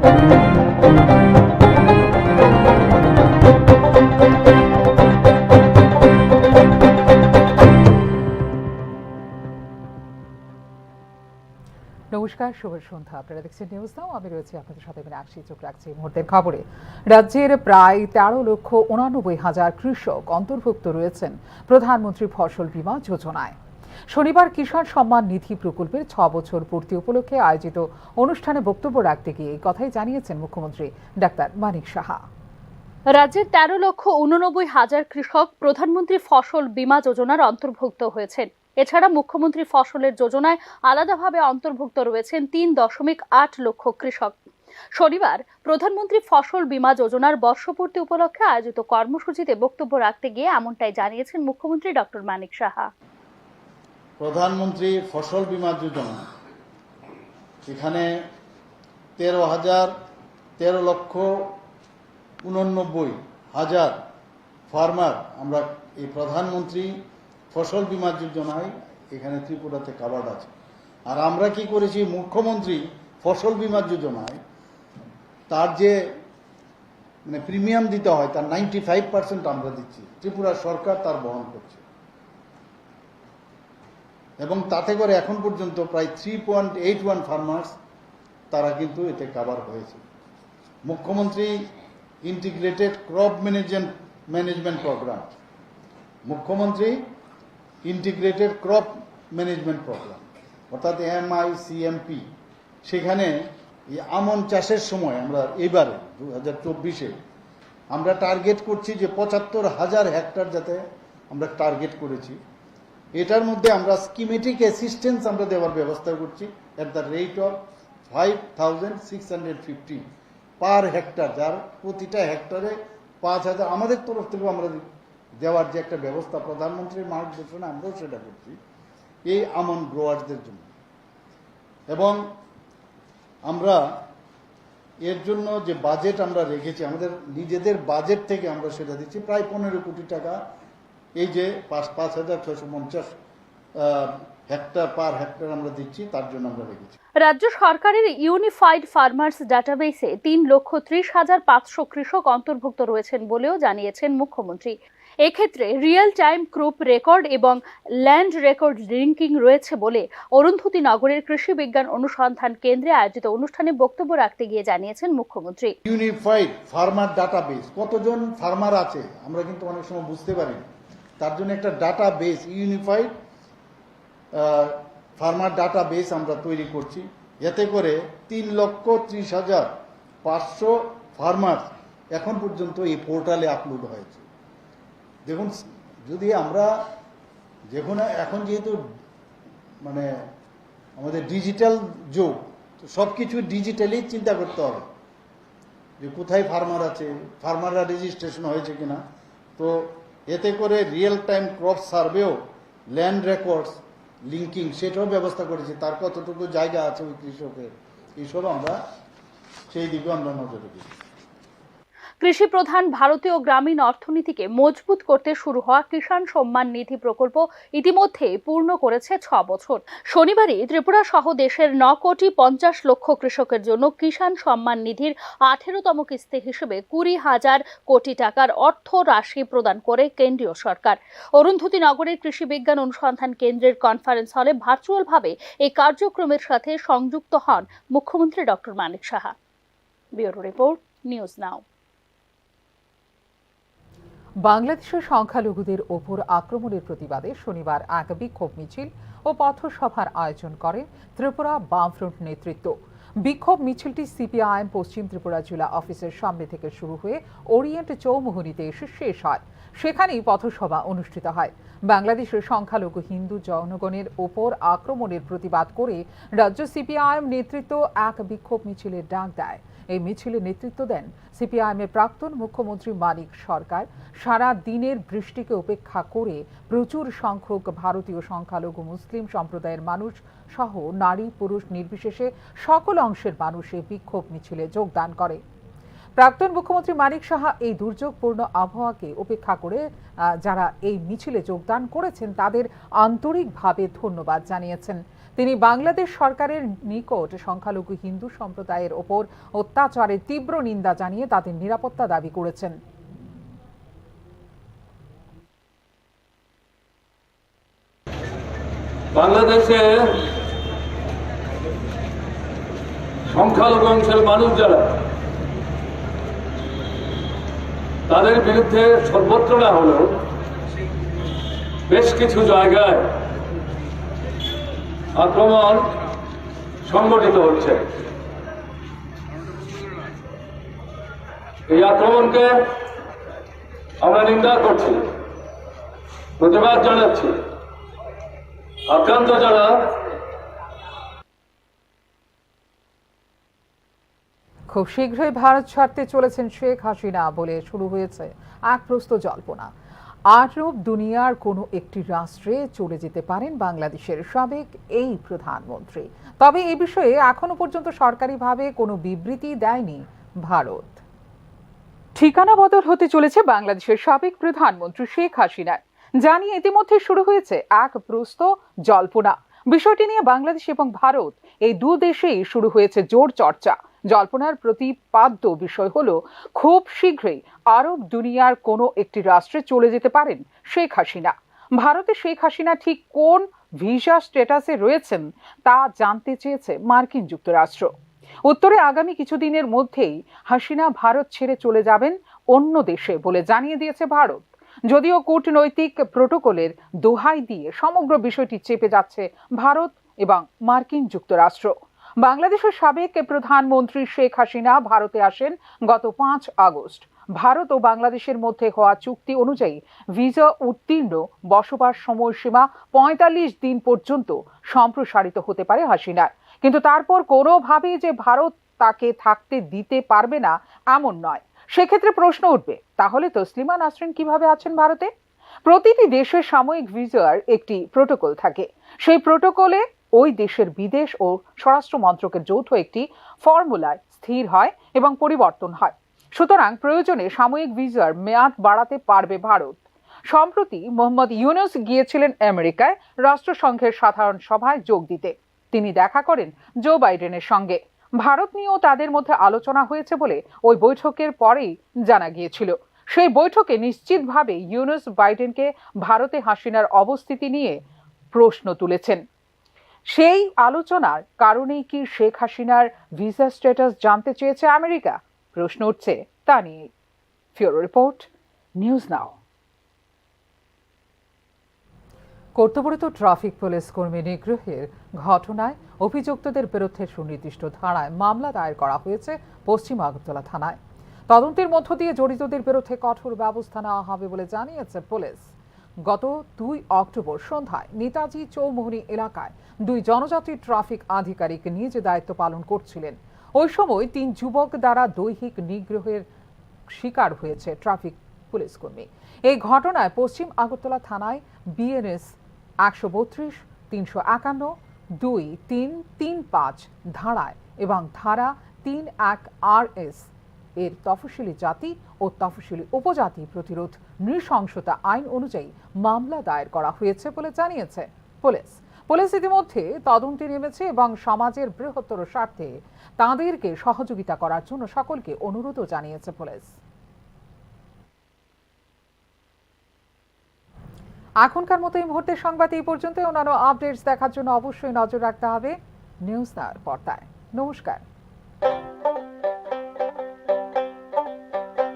নমস্কার, শুভ সন্ধ্যা। আপনারা দেখছেন নিউজ নাও। আমি রয়েছি আপনাদের সাথে মিনাক্ষী। চোখ রাখছি মুহূর্তের খবরে। রাজ্যের প্রায় 13,89,000 কৃষক অন্তর্ভুক্ত রয়েছেন প্রধানমন্ত্রী ফসল বীমা যোজনায়। শনিবার কিষাণ সম্মান নিধি প্রকল্পের 6 বছর পূর্তি উপলক্ষে আয়োজিত অনুষ্ঠানে বক্তব্য রাখতে গিয়ে এই কথাই জানিয়েছেন মুখ্যমন্ত্রী ডাক্তার মানিক সাহা। রাজ্যের 13,89,000 কৃষক প্রধানমন্ত্রী ফসল বীমা যোজনার অন্তর্ভুক্ত হয়েছেন। এছাড়া মুখ্যমন্ত্রী ফসলের যোজনায় আলাদাভাবে অন্তর্ভুক্ত রয়েছেন 3.8 লক্ষ কৃষক। শনিবার প্রধানমন্ত্রী ফসল বীমা যোজনার বর্ষপূর্তি উপলক্ষে আয়োজিত কর্মসূচিতে বক্তব্য রাখতে গিয়ে এমনটাই জানিয়েছেন মুখ্যমন্ত্রী ডক্টর মানিক সাহা। প্রধানমন্ত্রী ফসল বীমা যোজনা এখানে 13,89,000 ফার্মার আমরা এই প্রধানমন্ত্রী ফসল বীমা যোজনায় এখানে ত্রিপুরাতে কাভার্ড আছে। আর আমরা কি করেছি, মুখ্যমন্ত্রী ফসল বীমা যোজনায় তার যে প্রিমিয়াম দিতে হয় তার 95% আমরা দিচ্ছি, ত্রিপুরা সরকার তার বহন করছে। এবং তাতে করে এখন পর্যন্ত প্রায় 3.81 ফার্মার্স তারা কিন্তু এতে কাভার হয়েছে। মুখ্যমন্ত্রী ইন্টিগ্রেটেড ক্রপ ম্যানেজমেন্ট প্রোগ্রাম, মুখ্যমন্ত্রী ইন্টিগ্রেটেড ক্রপ ম্যানেজমেন্ট প্রোগ্রাম অর্থাৎ MICMP, সেখানে এই আমন চাষের সময় আমরা এবারে 2024-এ আমরা টার্গেট করছি যে 75,000 হেক্টর যাতে আমরা টার্গেট করেছি। এটার মধ্যে আমরা স্কিমেটিক অ্যাসিস্ট্যান্স আমরা দেওয়ার ব্যবস্থা করছি at the rate of 5,650 per hectare, যার প্রতিটা হেক্টরে 5,000 আমাদের তরফ থেকে আমরা দেওয়ার যে একটা ব্যবস্থা প্রধানমন্ত্রীর মার্গদর্শনে আমরাও সেটা করছি এই আমন গ্রোয়ারদের জন্য। এবং আমরা এর জন্য যে বাজেট আমরা রেখেছি আমাদের নিজেদের বাজেট থেকে আমরা সেটা দিচ্ছি প্রায় 15 কোটি টাকা। এই যে 5,650 হেক্টর পার হেক্টর আমরা দিচ্ছি, তার জন্য আমরা রেখেছি। রাজ্য সরকারের ইউনিফাইড ফার্মার্স ডাটাবেসে 3,30,500 কৃষক অন্তর্ভুক্ত রয়েছেন বলেও জানিয়েছেন মুখ্যমন্ত্রী। এক্ষেত্রে রিয়েল টাইম ক্রপ রেকর্ড এবং ল্যান্ড রেকর্ড লিঙ্কিং রয়েছে বলে অরুন্ধতী নগরের কৃষি বিজ্ঞান অনুসন্ধান কেন্দ্রে আয়োজিত অনুষ্ঠানে বক্তব্য রাখতে গিয়ে জানিয়েছেন মুখ্যমন্ত্রী। ইউনিফাইড ফার্মার ডাটাবেস, কতজন ফার্মার আছে আমরা কিন্তু অনেক সময় বুঝতে পারি, তার জন্য একটা ডাটাবেস ইউনিফাইড ফার্মার ডাটাবেস আমরা তৈরি করছি। এতে করে 3,30,500 ফার্মার এখন পর্যন্ত এই পোর্টালে আপলোড হয়েছে। দেখুন, যদি আমরা এখন যেহেতু আমাদের ডিজিটাল যুগ, তো সব কিছু ডিজিটালি চিন্তা করতে হবে যে কোথায় ফার্মার আছে, ফার্মাররা রেজিস্ট্রেশন হয়েছে কিনা। তো এতে করে রিয়েল টাইম ক্রপ সার্ভেও ল্যান্ড রেকর্ডস লিঙ্কিং সেটাও ব্যবস্থা করেছি, তার কতটুকু জায়গা আছে ওই কৃষকের, এইসব আমরা সেই দিকেও আমরা নজর রেখেছি। কৃষি প্রধান ভারতীয় গ্রামীণ অর্থনীতিকে মজবুত করতে শুরু হওয়া কিষাণ সম্মান নিধি প্রকল্প ইতিমধ্যে পূর্ণ করেছে 6 বছর। শনিবারই ত্রিপুরা সহ দেশের 9,50,00,000 কৃষকের জন্য কিষাণ সম্মান নিধির 18তম কিস্তি হিসেবে 20,000 কোটি টাকার অর্থ রাশি প্রদান করে কেন্দ্রীয় সরকার। অরুন্ধতী নগরের কৃষি বিজ্ঞান অনুসন্ধান কেন্দ্রের কনফারেন্স হলে ভার্চুয়ালভাবে এই কার্যক্রমের সাথে সংযুক্ত হন মুখ্যমন্ত্রী doctor Manik Saha. Bureau report, news now. বাংলাদেশের সংখ্যালঘুদের ওপর আক্রমণের প্রতিবাদে শনিবার এক বিক্ষোভ মিছিল ও পথসভার আয়োজন করে ত্রিপুরা বামফ্রন্ট নেতৃত্ব। বিক্ষোভ মিছিলটি সিপিআইএম পশ্চিম ত্রিপুরা জেলা অফিসের সামনে থেকে শুরু হয়ে ওরিয়েন্ট চৌমুহনীতে এসে শেষ হয়। সেখানেই পথসভা অনুষ্ঠিত হয়। বাংলাদেশের সংখ্যালঘু হিন্দু জনগণের ওপর আক্রমণের প্রতিবাদ করে রাজ্য সিপিআইএম নেতৃত্ব এক বিক্ষোভ মিছিলের ডাক দেয়। এই মিছিলে নেতৃত্ব দেন সিপিআইএমের প্রাক্তন মুখ্যমন্ত্রী মানিক সরকার। সারা দিনের বৃষ্টিকে উপেক্ষা করে প্রচুর সংখ্যক ভারতীয় সংখ্যালঘু মুসলিম সম্প্রদায়ের মানুষ সহ নারী পুরুষ নির্বিশেষে সকল অংশের মানুষ এই বিক্ষোভ মিছিলে যোগদান করে। প্রাক্তন মুখ্যমন্ত্রী মানিক সাহা এই দুর্যোগপূর্ণ আবহাওয়াকে উপেক্ষা করে যারা এই মিছিলে যোগদান করেছেন তাদের আন্তরিকভাবে ধন্যবাদ জানিয়েছেন। তিনি বাংলাদেশ সরকারের নিকট সংখ্যালঘু হিন্দু সম্প্রদায়ের ওপর অত্যাচারের তীব্র নিন্দা জানিয়ে তাদের নিরাপত্তা দাবি করেছেন। বাংলাদেশে সংখ্যালঘু অংশের মানুষ যারা, তাদের বিরুদ্ধে সর্বত্র না হলেও বেশ কিছু জায়গায় আক্রমণ সংগঠিত হচ্ছে। এই আক্রমণকে আমরা নিন্দা করছি, প্রতিবাদ জানাচ্ছি। আক্রান্ত যারা খুব শীঘ্রই ভারত ছাড়তে চলেছেন শেখ হাসিনা বলে শুরু হয়েছে এক প্রস্ত জল্পনা। আরব দুনিয়ার কোনো একটি রাষ্ট্রে চলে যেতে পারেন বাংলাদেশের সাবেক এই প্রধানমন্ত্রী। তবে এ বিষয়ে এখনো পর্যন্ত সরকারিভাবে কোনো বিবৃতি দেয়নি ভারত। ঠিকানা বদল হতে চলেছে বাংলাদেশের সাবেক প্রধানমন্ত্রী শেখ হাসিনার, জানিয়ে ইতিমধ্যে শুরু হয়েছে এক প্রস্ত জল্পনা। বিষয়টি নিয়ে বাংলাদেশ এবং ভারত এই দু দেশেই শুরু হয়েছে জোর চর্চা। জল্পনার প্রতিপাদ্য বিষয় হলো খুব শীঘ্রই আরব দুনিয়ার কোনো একটি রাষ্ট্রে চলে যেতে পারেন শেখ হাসিনা। ভারতে শেখ হাসিনা ঠিক কোন ভিসা স্ট্যাটাসে রয়েছেন তা জানতে চেয়েছে মার্কিন যুক্তরাষ্ট্র। উত্তরে আগামী কিছুদিনের মধ্যেই হাসিনা ভারত ছেড়ে চলে যাবেন অন্য দেশে বলে জানিয়ে দিয়েছে ভারত। যদিও কূটনৈতিক প্রোটোকলের দোহাই দিয়ে সমগ্র বিষয়টি চেপে যাচ্ছে ভারত এবং মার্কিন যুক্তরাষ্ট্র। বাংলাদেশের সাবেক প্রধানমন্ত্রী শেখ হাসিনা ভারতে আসেন গত 5 আগস্ট। ভারত ও বাংলাদেশের মধ্যে হওয়া চুক্তি অনুযায়ী ভিসা উত্তীর্ণ বসবাস সময়সীমা 45 দিন পর্যন্ত সম্প্রসারিত হতে পারে হাসিনার। কিন্তু তারপর কোনোভাবেই যে ভারত তাকে থাকতে দিতে পারবে না এমন নয়। সেক্ষেত্রে প্রশ্ন উঠবে, তাহলে তসলিমা নাসরিন কিভাবে আছেন ভারতে? প্রতিটি দেশের সাময়িক ভিসার একটি প্রোটোকল থাকে। সেই প্রোটোকলে ওই দেশের বিদেশ ও স্বরাষ্ট্র মন্ত্রকের যৌথ একটি ফর্মুলায় স্থির হয় এবং পরিবর্তন হয়। সুতরাং প্রয়োজনে সাময়িক ভিসার মেয়াদ বাড়াতে পারবে ভারত। সম্প্রতি মোহাম্মদ ইউনুস গিয়েছিলেন আমেরিকায় রাষ্ট্রসংঘের সাধারণ সভায় যোগ দিতে। তিনি দেখা করেন জো বাইডেনের সঙ্গে। ভারত নিয়েও তাদের মধ্যে আলোচনা হয়েছে বলে ওই বৈঠকের পরেই জানা গিয়েছিল। সেই বৈঠকে নিশ্চিতভাবে ইউনুস বাইডেনকে ভারতে হাসিনার অবস্থিতি নিয়ে প্রশ্ন তুলেছেন। সেই আলোচনার কারণেই কি শেখ হাসিনার ভিসা স্ট্যাটাস জানতে চেয়েছে আমেরিকা? প্রশ্ন উঠছে তা নিয়ে। ফিউরো রিপোর্ট, নিউজ নাও। কর্তব্যরত ট্রাফিক পুলিশ কর্মী নিগ্রহের ঘটনায় অভিযুক্তদের বিরুদ্ধে সুনির্দিষ্ট ধারায় মামলা দায়ের করা হয়েছে পশ্চিম আগরতলা থানায়। তদন্তের মধ্য দিয়ে জড়িতদের বিরুদ্ধে কঠোর ব্যবস্থা নেওয়া হবে বলে জানিয়েছে পুলিশ। গত 2 অক্টোবর সন্ধ্যায় নেতাজি চৌমুহনী এলাকায় 2 জনজাতি ট্রাফিক আধিকারিক নিজ দায়িত্ব পালন করছিলেন। ওই সময় 3 যুবক দ্বারা দৈহিক নিগ্রহের শিকার হয়েছে ট্রাফিক পুলিশ কর্মী। এই ঘটনায় পশ্চিম আগরতলা থানায় বিএনএস 132, 351, 2-3-3-5 ধারায় এবং ধারা 3-1 RS এর তফসিলি জাতি ও তফসিলি উপজাতি প্রতিরোধ নৃশংসতা আইন অনুযায়ী মামলা দায়ের করা হয়েছে বলে জানিয়েছে পুলিশ। পুলিশ ইতিমধ্যে তদন্তে নেমেছে এবং সমাজের বৃহত্তর স্বার্থে তাঁদেরকে সহযোগিতা করার জন্য সকলকে অনুরোধও জানিয়েছে পুলিশ। এখনকার মতো এই মুহূর্তের সংবাদ এই পর্যন্ত। অন্যান্য আপডেটস দেখার জন্য অবশ্যই নজর রাখতে হবে নিউজ নাওর পর্দায়। নমস্কার।